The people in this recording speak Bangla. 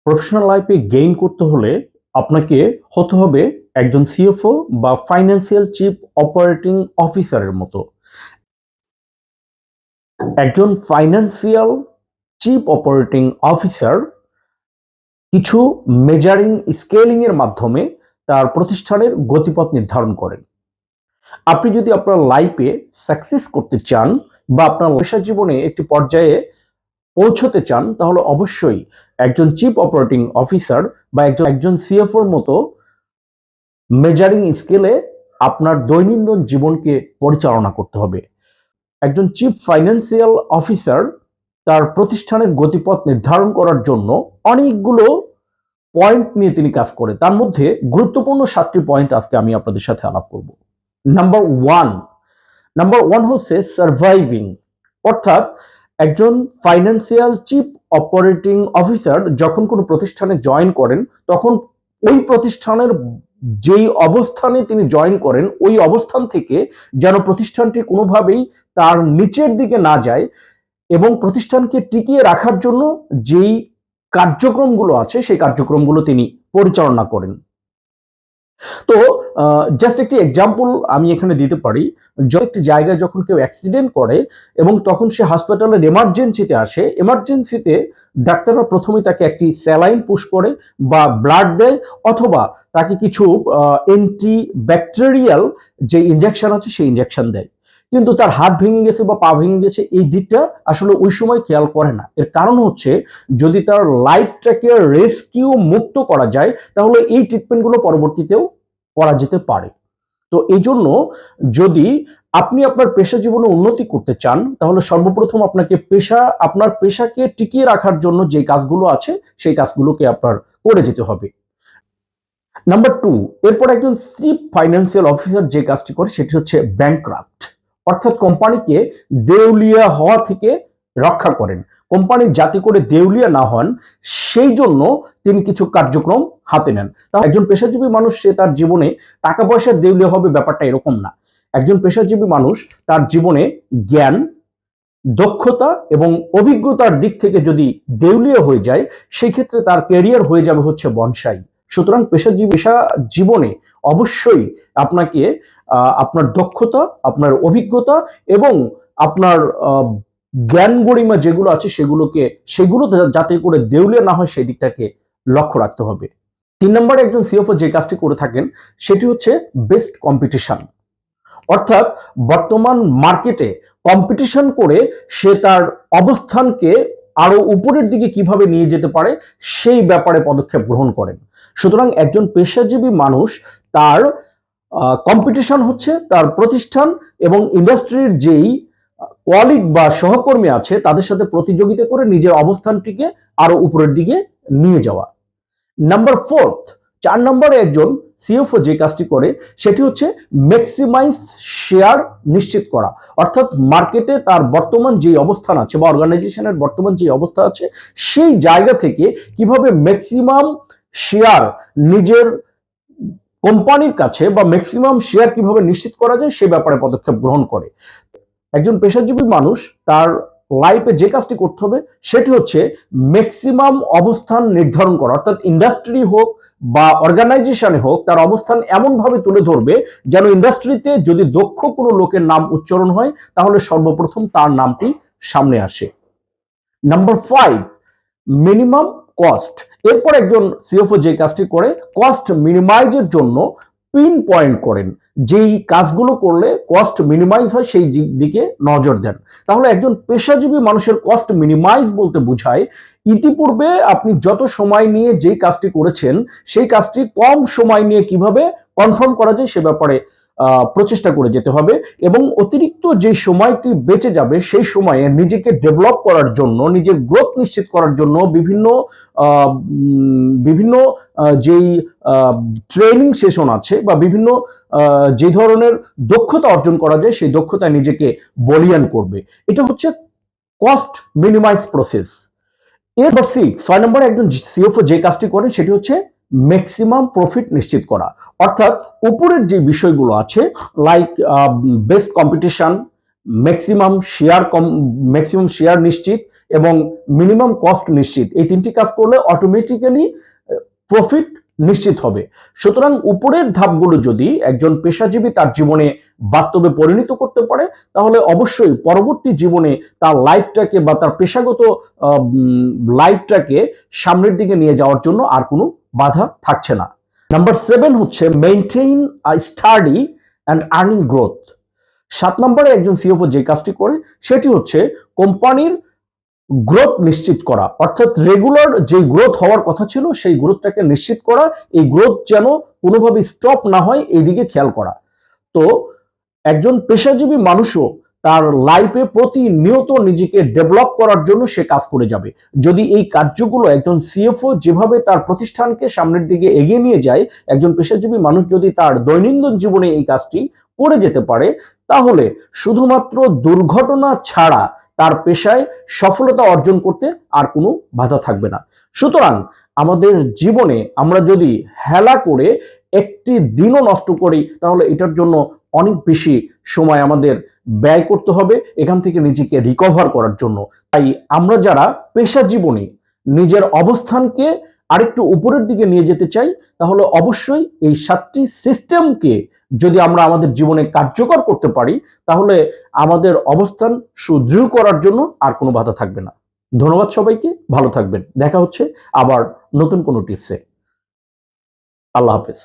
প্রফেশনাল লাইফে গেইন করতে হলে আপনাকে হতে হবে একজন সিএফও বা ফাইন্যান্সিয়াল চিফ অপারেটিং অফিসারের মতো। একজন ফাইন্যান্সিয়াল চিফ অপারেটিং অফিসার কিছু মেজারিং স্কেলিং এর মাধ্যমে তার প্রতিষ্ঠানের গতিপথ নির্ধারণ করেন। আপনি যদি আপনার লাইফে সাকসেস করতে চান বা আপনার পেশা জীবনে একটি পর্যায়ে পৌঁছতে চান, তাহলে অবশ্যই একজন চিফ অপারেটিং অফিসার বা একজন সিএফওর মতো মেজারিং স্কেলে আপনার দৈনন্দিন জীবনকে পরিচালনা করতে হবে। একজন চিফ ফাইন্যান্সিয়াল অফিসার তার প্রতিষ্ঠানের গতিপথ নির্ধারণ করার জন্য অনেকগুলো পয়েন্ট নিয়ে তিনি কাজ করে। তার মধ্যে গুরুত্বপূর্ণ 7টি পয়েন্ট আজকে আমি আপনাদের সাথে আলাপ করব। নাম্বার ওয়ান হচ্ছে সার্ভাইভিং, অর্থাৎ একজন ফাইন্যান্সিয়াল চিফ অপারেটিং অফিসার যখন কোনো প্রতিষ্ঠানে জয়েন করেন, তখন ওই প্রতিষ্ঠানের যেই অবস্থানে তিনি জয়েন করেন ওই অবস্থান থেকে যেন প্রতিষ্ঠানটি কোনোভাবেই তার নিচের দিকে না যায় এবং প্রতিষ্ঠানকে টিকিয়ে রাখার জন্য যেই কার্যক্রমগুলো আছে সেই কার্যক্রমগুলো তিনি পরিচালনা করেন। তো জাস্ট একটি এক্সাম্পল আমি এখানে দিতে পারি। একটি জায়গায় যখন কেউ অ্যাক্সিডেন্ট করে এবং তখন সে হাসপাতালের এমার্জেন্সিতে আসে, এমার্জেন্সিতে ডাক্তাররা প্রথমে তাকে একটি স্যালাইন পুশ করে বা ব্লাড দেয়, অথবা তাকে কিছু অ্যান্টি ব্যাকটেরিয়াল যে ইনজেকশন আছে সেই ইনজেকশন দেয়। কিন্তু তার হাত ভেঙে গেছে বা পা ভেঙে গেছে, এই দিকটা আসলে ওই সময় খেয়াল করে না। এর কারণ হচ্ছে, যদি তার লাইফটাকে রেস্কিউ মুক্ত করা যায় তাহলে এই ট্রিটমেন্টগুলো পরবর্তীতেও করা যেতে পারে। তো এই জন্য যদি আপনি আপনার পেশা জীবনে উন্নতি করতে চান, তাহলে সর্বপ্রথম আপনার পেশাকে টিকিয়ে রাখার জন্য যে কাজগুলো আছে সেই কাজগুলোকে আপনার করে যেতে হবে। নাম্বার 2, এরপর একজন চিফ ফাইন্যান্সিয়াল অফিসার যে কাজটি করে সেটি হচ্ছে ব্যাংকরাপ্ট, অর্থাৎ কোম্পানিকে দেউলিয়া হওয়া থেকে রক্ষা করেন। কোম্পানি যাতে করে দেউলিয়া না হন সেই জন্য তিনি কিছু কার্যক্রম হাতে নেন। তাহলে একজন পেশাজীবী মানুষ সে তার জীবনে টাকা পয়সার দেউলিয়া হবে ব্যাপারটা এরকম না। একজন পেশাজীবী মানুষ তার জীবনে জ্ঞান, দক্ষতা এবং অভিজ্ঞতার দিক থেকে যদি দেউলিয়া হয়ে যায়, সেই ক্ষেত্রে তার ক্যারিয়ার হয়ে যাবে হচ্ছে বনসাই। সুতরাং পেশা জীবনে অবশ্যই আপনাকে আপনার দক্ষতা, আপনার অভিজ্ঞতা এবং আপনার জ্ঞান গরিমা যেগুলো আছে সেগুলো যাতে করে দেউলিয়া না হয় সেই দিকটাকে লক্ষ্য রাখতে হবে। 3 নম্বরে একজন সিএফও যে কাজটি করে থাকেন সেটি হচ্ছে বেস্ট কম্পিটিশন, অর্থাৎ বর্তমান মার্কেটে কম্পিটিশন করে সে তার অবস্থানকে আরো উপরের দিকে কিভাবে নিয়ে যেতে পারে সেই ব্যাপারে পদক্ষেপ গ্রহণ করেন। সুতরাং একজন পেশাজীবী মানুষ তার কম্পিটিশন হচ্ছে তার প্রতিষ্ঠান এবং ইন্ডাস্ট্রির যেই কলিগ বা সহকর্মী আছে তাদের সাথে প্রতিযোগিতা করে নিজের অবস্থানটিকে আরো উপরের দিকে নিয়ে যাওয়া। নাম্বার 4 নম্বরে একজন সিএফও যে কাজটি করে সেটি হচ্ছে ম্যাক্সিমাইজ শেয়ার নিশ্চিত করা, অর্থাৎ মার্কেটে তার বর্তমান যে অবস্থান আছে বা অর্গানাইজেশনের বর্তমান যে অবস্থা আছে সেই জায়গা থেকে কিভাবে ম্যাক্সিমাম শেয়ার নিজের কোম্পানির কাছে বা ম্যাক্সিমাম শেয়ার কিভাবে নিশ্চিত করা যায় সে ব্যাপারে পদক্ষেপ গ্রহণ করে। একজন পেশাজীবী মানুষ তার লাইফে যে কাজটি করতে হবে সেটি হচ্ছে ম্যাক্সিমাম অবস্থান নির্ধারণ করা, অর্থাৎ ইন্ডাস্ট্রি হোক বা অর্গানাইজেশনে হোক তার অবস্থান এমন ভাবে তুলে ধরবে যেন ইন্ডাস্ট্রিতে যদি দক্ষ কোনো লোকের নাম উচ্চারণ হয় তাহলে সর্বপ্রথম তার নামটি সামনে আসে। Number 5, minimum cost. এরপর একজন সিএফও যে কাজটি করে কস্ট মিনিমাইজের জন্য পিন পয়েন্ট করেন, যেই কাজগুলো করলে কস্ট মিনিমাইজ হয় সেই দিকে নজর দেন। তাহলে একজন পেশাজীবী মানুষের কস্ট মিনিমাইজ বলতে বোঝায় ইতিপূর্বে আপনি যত সময় নিয়ে যেই কাজটি করেছেন সেই কাজটি কম সময় নিয়ে কিভাবে কনফার্ম করা যায় সে ব্যাপারে প্রচেষ্টা করে যেতে হবে এবং অতিরিক্ত যে সময়টি বেঁচে যাবে সেই সময়ে নিজেকে ডেভেলপ করার জন্য, নিজের গ্রোথ নিশ্চিত করার জন্য বিভিন্ন যেই ট্রেনিং সেশন আছে বা বিভিন্ন যে ধরনের দক্ষতা অর্জন করা যায় সেই দক্ষতায় নিজেকে বলিয়ান করবে। এটা হচ্ছে কস্ট মিনিমাইজ প্রসেস। এরপর 6 নম্বরে একজন সিএফও যে কাজটি করে সেটি হচ্ছে ম্যাক্সিমাম প্রফিট নিশ্চিত করা, অর্থাৎ উপরের যে বিষয়গুলো আছে like best competition, maximum share নিশ্চিত এবং মিনিমাম কস্ট নিশ্চিত। এই তিনটি কাজ করলে অটোমেটিক্যালি প্রফিট নিশ্চিত হবে। সুতরাং উপরের ধাপগুলো যদি একজন পেশাজীবী তার জীবনে বাস্তবে পরিণত করতে পারে, তাহলে অবশ্যই পরবর্তী জীবনে তার লাইফটাকে বা তার পেশাগত লাইফটাকে সামনের দিকে নিয়ে যাওয়ার জন্য আর কোনো বাধা থাকছে না। নাম্বার 7 হচ্ছে maintain a study and earning growth. 7 নম্বরে একজন সিএফও যে কাজটি করে সেটি হচ্ছে কোম্পানির গ্রোথ নিশ্চিত করা, অর্থাৎ রেগুলার যে গ্রোথ হওয়ার কথা ছিল সেই গ্রোথটাকে নিশ্চিত করা, এই গ্রোথ যেন কোনোভাবে স্টপ না হয় এইদিকে খেয়াল করা। তো একজন পেশাজীবী মানুষও তার লাইফে প্রতিনিয়ত নিজেকে ডেভেলপ করার জন্য সে কাজ করে যাবে। যদি এই কার্যগুলো একজন সিএফও যেভাবে তার প্রতিষ্ঠানকে সামনের দিকে এগিয়ে নিয়ে যায়, একজন পেশাজীবী মানুষ যদি তার দৈনন্দিন জীবনে এই কাজটি করে যেতে পারে, তাহলে শুধুমাত্র দুর্ঘটনা ছাড়া তার পেশায় সফলতা অর্জন করতে আর কোনো বাধা থাকবে না। সুতরাং আমাদের জীবনে আমরা যদি হেলা করে একটি দিনও নষ্ট করি, তাহলে এটার জন্য অনেক বেশি সময় আমাদের ব্যয় করতে হবে এখান থেকে নিজেকে রিকভার করার জন্য। তাই আমরা যারা পেশা জীবনে নিজের অবস্থানকে আরেকটু উপরের দিকে নিয়ে যেতে চাই, তাহলে অবশ্যই এই 7টি সিস্টেমকে যদি আমরা আমাদের জীবনে কার্যকর করতে পারি, তাহলে আমাদের অবস্থান সুদৃঢ় করার জন্য আর কোনো বাধা থাকবে না। ধন্যবাদ সবাইকে, ভালো থাকবেন। দেখা হচ্ছে আবার নতুন কোনো টিপসে। আল্লাহ হাফেজ।